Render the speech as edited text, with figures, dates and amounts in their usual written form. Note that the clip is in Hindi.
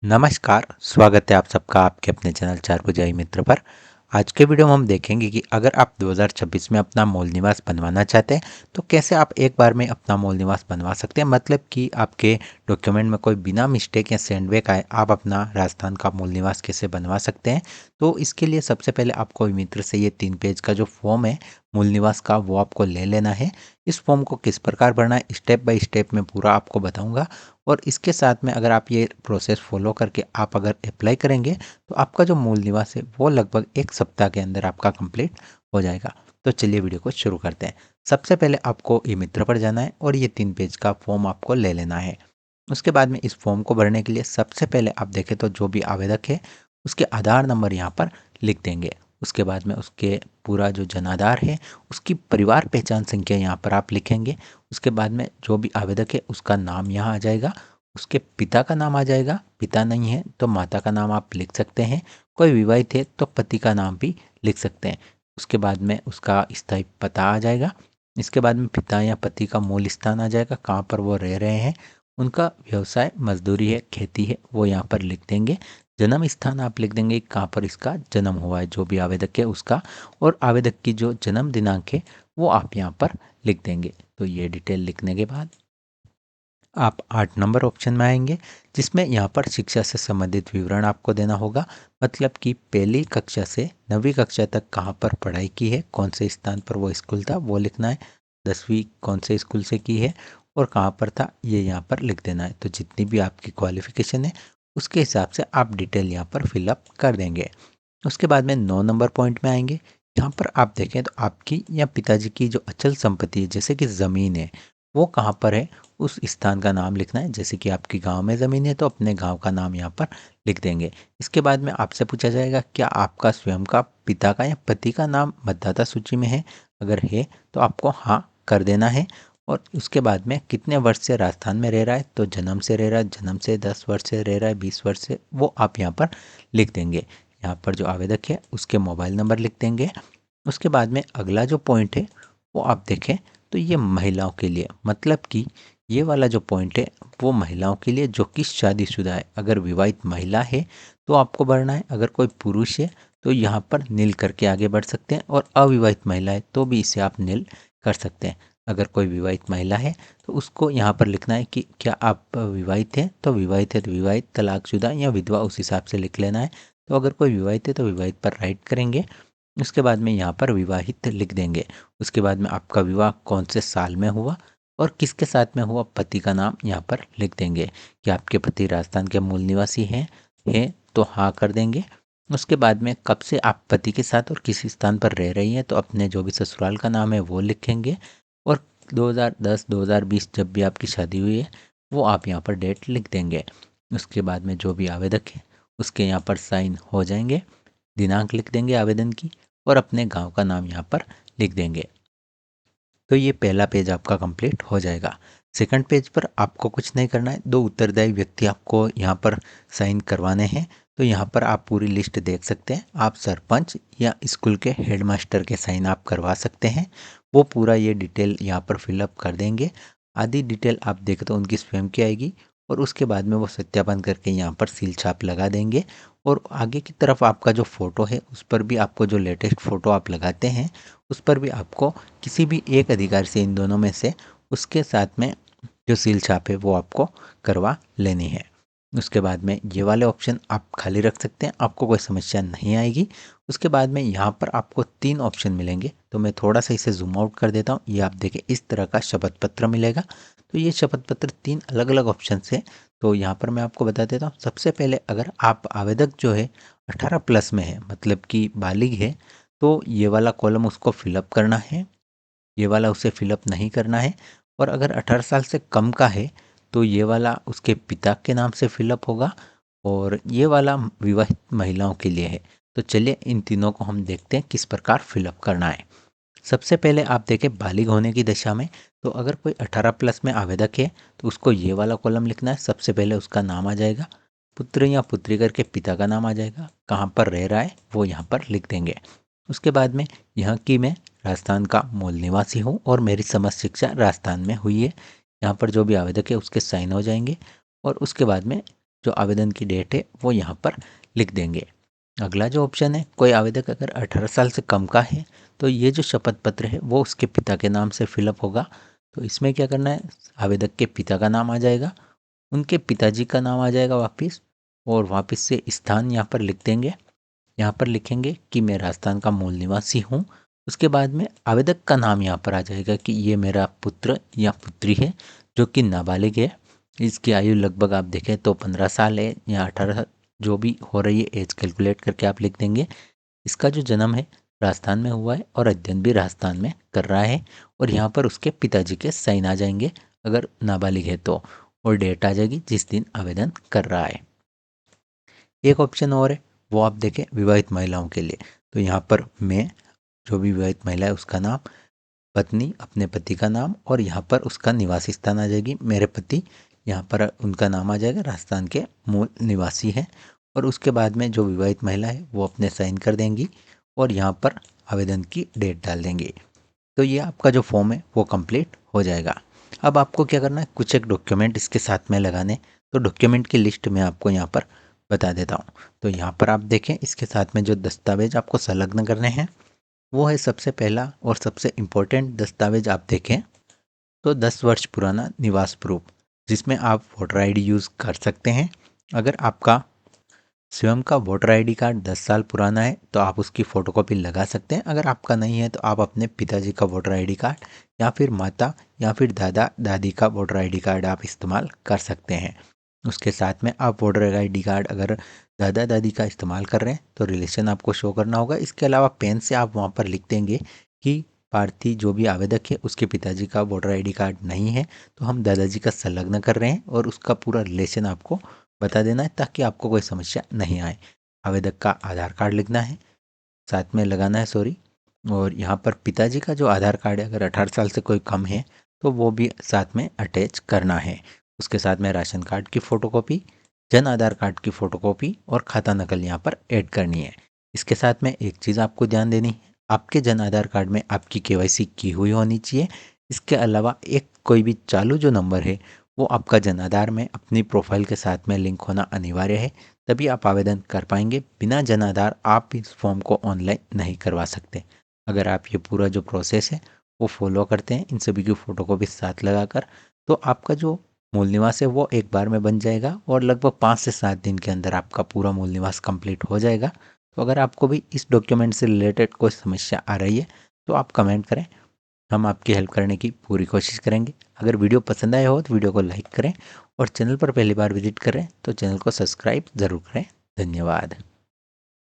नमस्कार, स्वागत है आप सबका आपके अपने चैनल चार भुजाई मित्र पर। आज के वीडियो में हम देखेंगे कि अगर आप 2026 में अपना मूल निवास बनवाना चाहते हैं तो कैसे आप एक बार में अपना मूल निवास बनवा सकते हैं। मतलब कि आपके डॉक्यूमेंट में कोई बिना मिस्टेक या सेंडबैक आए आप अपना राजस्थान का मूल निवास कैसे बनवा सकते हैं। तो इसके लिए सबसे पहले आपको मित्र से ये 3 पेज का जो फॉर्म है मूल निवास का वो आपको ले लेना है। इस फॉर्म को किस प्रकार भरना है स्टेप बाय स्टेप में पूरा आपको बताऊँगा। और इसके साथ में अगर आप ये प्रोसेस फॉलो करके आप अगर अप्लाई करेंगे तो आपका जो मूल निवास है वो लगभग 1 सप्ताह के अंदर आपका कंप्लीट हो जाएगा। तो चलिए वीडियो को शुरू करते हैं। सबसे पहले आपको ई मित्र पर जाना है और ये 3 पेज का फॉर्म आपको ले लेना है। उसके बाद में इस फॉर्म को भरने के लिए सबसे पहले आप देखें तो जो भी आवेदक है उसके आधार नंबर यहाँ पर लिख देंगे। उसके बाद में उसके पूरा जो जनाधार है उसकी परिवार पहचान संख्या यहाँ पर आप लिखेंगे। उसके बाद में जो भी आवेदक है उसका नाम यहाँ आ जाएगा, उसके पिता का नाम आ जाएगा, पिता नहीं है तो माता का नाम आप लिख सकते हैं, कोई विवाहित है तो पति का नाम भी लिख सकते हैं। उसके बाद में उसका स्थायी पता आ जाएगा। इसके बाद में पिता या पति का मूल स्थान आ जाएगा, कहाँ पर वो रह रहे हैं, उनका व्यवसाय मजदूरी है खेती है वो यहाँ पर लिख देंगे। जन्म स्थान आप लिख देंगे कहाँ पर इसका जन्म हुआ है जो भी आवेदक है उसका, और आवेदक की जो जन्म दिनांक है वो आप यहाँ पर लिख देंगे। तो ये डिटेल लिखने के बाद आप 8 नंबर ऑप्शन में आएंगे जिसमें यहाँ पर शिक्षा से संबंधित विवरण आपको देना होगा। मतलब कि पहली कक्षा से 9वीं कक्षा तक कहाँ पर पढ़ाई की है, कौन से स्थान पर वो स्कूल था वो लिखना है, 10वीं कौन से स्कूल से की है और कहाँ पर था ये यहाँ पर लिख देना है। तो जितनी भी आपकी क्वालिफिकेशन है उसके हिसाब से आप डिटेल यहाँ पर फिलअप कर देंगे। उसके बाद में 9 नंबर पॉइंट में आएंगे। यहाँ पर आप देखें तो आपकी या पिताजी की जो अचल संपत्ति है जैसे कि ज़मीन है वो कहाँ पर है उस स्थान का नाम लिखना है। जैसे कि आपकी गांव में ज़मीन है तो अपने गांव का नाम यहाँ पर लिख देंगे। इसके बाद में आपसे पूछा जाएगा क्या आपका स्वयं का पिता का या पति का नाम मतदाता सूची में है, अगर है तो आपको हाँ कर देना है। और उसके बाद में कितने वर्ष से राजस्थान में रह रहा है, तो जन्म से रह रहा है, जन्म से 10 वर्ष से रह रहा है, 20 वर्ष से, वो आप यहाँ पर लिख देंगे। यहाँ पर जो आवेदक है उसके मोबाइल नंबर लिख देंगे। उसके बाद में अगला जो पॉइंट है वो आप देखें तो ये महिलाओं के लिए, मतलब कि ये वाला जो पॉइंट है वो महिलाओं के लिए जो कि शादीशुदा है। अगर विवाहित महिला है तो आपको भरना है, अगर कोई पुरुष है तो यहाँ पर नील करके आगे बढ़ सकते हैं, और अविवाहित महिला है तो भी इसे आप नील कर सकते हैं। अगर कोई विवाहित महिला है तो उसको यहाँ पर लिखना है कि क्या आप विवाहित हैं, तो विवाहित है तो विवाहित, तलाकशुदा या विधवा उस हिसाब से लिख लेना है। तो अगर कोई विवाहित है तो विवाहित पर राइट करेंगे। उसके बाद में यहाँ पर विवाहित लिख देंगे। उसके बाद में आपका विवाह कौन से साल में हुआ और किसके साथ में हुआ, पति का नाम यहाँ पर लिख देंगे कि आपके पति राजस्थान के मूल निवासी हैं तो हाँ कर देंगे। उसके बाद में कब से आप पति के साथ और किस स्थान पर रह रही हैं, तो अपने जो भी ससुराल का नाम है वो लिखेंगे। और 2010 2020 जब भी आपकी शादी हुई है वो आप यहाँ पर डेट लिख देंगे। उसके बाद में जो भी आवेदक है उसके यहाँ पर साइन हो जाएंगे, दिनांक लिख देंगे आवेदन की और अपने गांव का नाम यहाँ पर लिख देंगे। तो ये पहला पेज आपका कंप्लीट हो जाएगा। सेकंड पेज पर आपको कुछ नहीं करना है, 2 उत्तरदायी व्यक्ति आपको यहाँ पर साइन करवाने हैं। तो यहाँ पर आप पूरी लिस्ट देख सकते हैं, आप सरपंच या स्कूल के हेडमास्टर के साइन आप करवा सकते हैं। वो पूरा ये डिटेल यहाँ पर फिलअप कर देंगे। आधी डिटेल आप देखें तो उनकी स्वयं की आएगी और उसके बाद में वो सत्यापन करके यहाँ पर सील छाप लगा देंगे। और आगे की तरफ आपका जो फ़ोटो है उस पर भी आपको जो लेटेस्ट फ़ोटो आप लगाते हैं उस पर भी आपको किसी भी एक अधिकारी से, इन दोनों में से उसके साथ में जो सील छाप है वो आपको करवा लेनी है। उसके बाद में ये वाले ऑप्शन आप खाली रख सकते हैं, आपको कोई समस्या नहीं आएगी। उसके बाद में यहाँ पर आपको 3 ऑप्शन मिलेंगे, तो मैं थोड़ा सा इसे जूम आउट कर देता हूँ। ये आप देखें इस तरह का शपथ पत्र मिलेगा। तो ये शपथ पत्र 3 अलग अलग ऑप्शन से, तो यहाँ पर मैं आपको बता देता हूँ। सबसे पहले अगर आप आवेदक जो है 18+ में है, मतलब कि बालिग है, तो ये वाला कॉलम उसको फिलअप करना है, ये वाला उसे फिलअप नहीं करना है। और अगर 18 साल से कम का है तो ये वाला उसके पिता के नाम से फिलअप होगा, और ये वाला विवाहित महिलाओं के लिए है। तो चलिए इन तीनों को हम देखते हैं किस प्रकार फिलअप करना है। सबसे पहले आप देखें बालिग होने की दशा में, तो अगर कोई 18+ में आवेदक है तो उसको ये वाला कॉलम लिखना है। सबसे पहले उसका नाम आ जाएगा, पुत्र या पुत्री करके पिता का नाम आ जाएगा, कहाँ पर रह रहा है वो यहाँ पर लिख देंगे। उसके बाद में यहाँ की मैं राजस्थान का मूल निवासी हूँ और मेरी समस्त शिक्षा राजस्थान में हुई है, यहाँ पर जो भी आवेदक है उसके साइन हो जाएंगे। और उसके बाद में जो आवेदन की डेट है वो यहाँ पर लिख देंगे। अगला जो ऑप्शन है, कोई आवेदक अगर 18 साल से कम का है तो ये जो शपथ पत्र है वो उसके पिता के नाम से फिलअप होगा। तो इसमें क्या करना है, आवेदक के पिता का नाम आ जाएगा, उनके पिताजी का नाम आ जाएगा वापस, और वापस से स्थान यहाँ पर लिख देंगे। यहाँ पर लिखेंगे कि मैं राजस्थान का मूल निवासी हूँ। उसके बाद में आवेदक का नाम यहाँ पर आ जाएगा कि ये मेरा पुत्र या पुत्री है जो कि नाबालिग है। इसकी आयु लगभग आप देखें तो 15 साल है या 18, जो भी हो रही है एज कैलकुलेट करके आप लिख देंगे। इसका जो जन्म है राजस्थान में हुआ है और अध्ययन भी राजस्थान में कर रहा है, और यहाँ पर उसके पिताजी के साइन आ जाएंगे अगर नाबालिग है तो, और डेट आ जाएगी जिस दिन आवेदन कर रहा है। एक ऑप्शन और है, वो आप देखें विवाहित महिलाओं के लिए। तो यहाँ पर मैं, जो भी विवाहित महिला है उसका नाम, पत्नी अपने पति का नाम, और यहाँ पर उसका निवासी स्थान आ जाएगी मेरे पति, यहाँ पर उनका नाम आ जाएगा, राजस्थान के मूल निवासी है। और उसके बाद में जो विवाहित महिला है वो अपने साइन कर देंगी और यहाँ पर आवेदन की डेट डाल देंगे। तो ये आपका जो फॉर्म है वो कंप्लीट हो जाएगा। अब आपको क्या करना है, कुछ एक डॉक्यूमेंट इसके साथ में लगाने। तो डॉक्यूमेंट की लिस्ट मैं आपको यहाँ पर बता देता हूँ। तो यहाँ पर आप देखें इसके साथ में जो दस्तावेज आपको संलग्न करने हैं वो है, सबसे पहला और सबसे इम्पोर्टेंट दस्तावेज आप देखें तो 10 वर्ष पुराना निवास प्रूफ, जिसमें आप वोटर आईडी यूज़ कर सकते हैं। अगर आपका स्वयं का वोटर आईडी कार्ड 10 साल पुराना है तो आप उसकी फ़ोटोकॉपी लगा सकते हैं। अगर आपका नहीं है तो आप अपने पिताजी का वोटर आईडी कार्ड या फिर माता या फिर दादा दादी का वोटर आईडी कार्ड आप इस्तेमाल कर सकते हैं। उसके साथ में आप वोटर आईडी कार्ड अगर दादा दादी का इस्तेमाल कर रहे हैं तो रिलेशन आपको शो करना होगा। इसके अलावा पेन से आप वहाँ पर लिख देंगे कि प्रार्थी जो भी आवेदक है उसके पिताजी का वोटर आईडी कार्ड नहीं है, तो हम दादाजी का संलग्न कर रहे हैं, और उसका पूरा रिलेशन आपको बता देना है ताकि आपको कोई समस्या नहीं आए। आवेदक का आधार कार्ड लिखना है, साथ में लगाना है, सॉरी। और यहाँ पर पिताजी का जो आधार कार्ड है अगर 18 साल से कोई कम है तो वो भी साथ में अटैच करना है। उसके साथ में राशन कार्ड की फ़ोटोकॉपी, जन आधार कार्ड की फ़ोटोकॉपी और खाता नकल यहाँ पर ऐड करनी है। इसके साथ में एक चीज़ आपको ध्यान देनी है, आपके जन आधार कार्ड में आपकी केवाईसी की हुई होनी चाहिए। इसके अलावा एक कोई भी चालू जो नंबर है वो आपका जन आधार में अपनी प्रोफाइल के साथ में लिंक होना अनिवार्य है, तभी आप आवेदन कर पाएंगे। बिना जन आधार आप इस फॉर्म को ऑनलाइन नहीं करवा सकते। अगर आप ये पूरा जो प्रोसेस है वो फॉलो करते हैं, इन सभी की फ़ोटो को भी साथ लगाकर, तो आपका जो मूल निवास है वो एक बार में बन जाएगा और लगभग 5 से 7 दिन के अंदर आपका पूरा मूल निवास कंप्लीट हो जाएगा। तो अगर आपको भी इस डॉक्यूमेंट से रिलेटेड कोई समस्या आ रही है तो आप कमेंट करें, हम आपकी हेल्प करने की पूरी कोशिश करेंगे। अगर वीडियो पसंद आया हो तो वीडियो को लाइक करें, और चैनल पर पहली बार विजिट करें तो चैनल को सब्सक्राइब ज़रूर करें। धन्यवाद।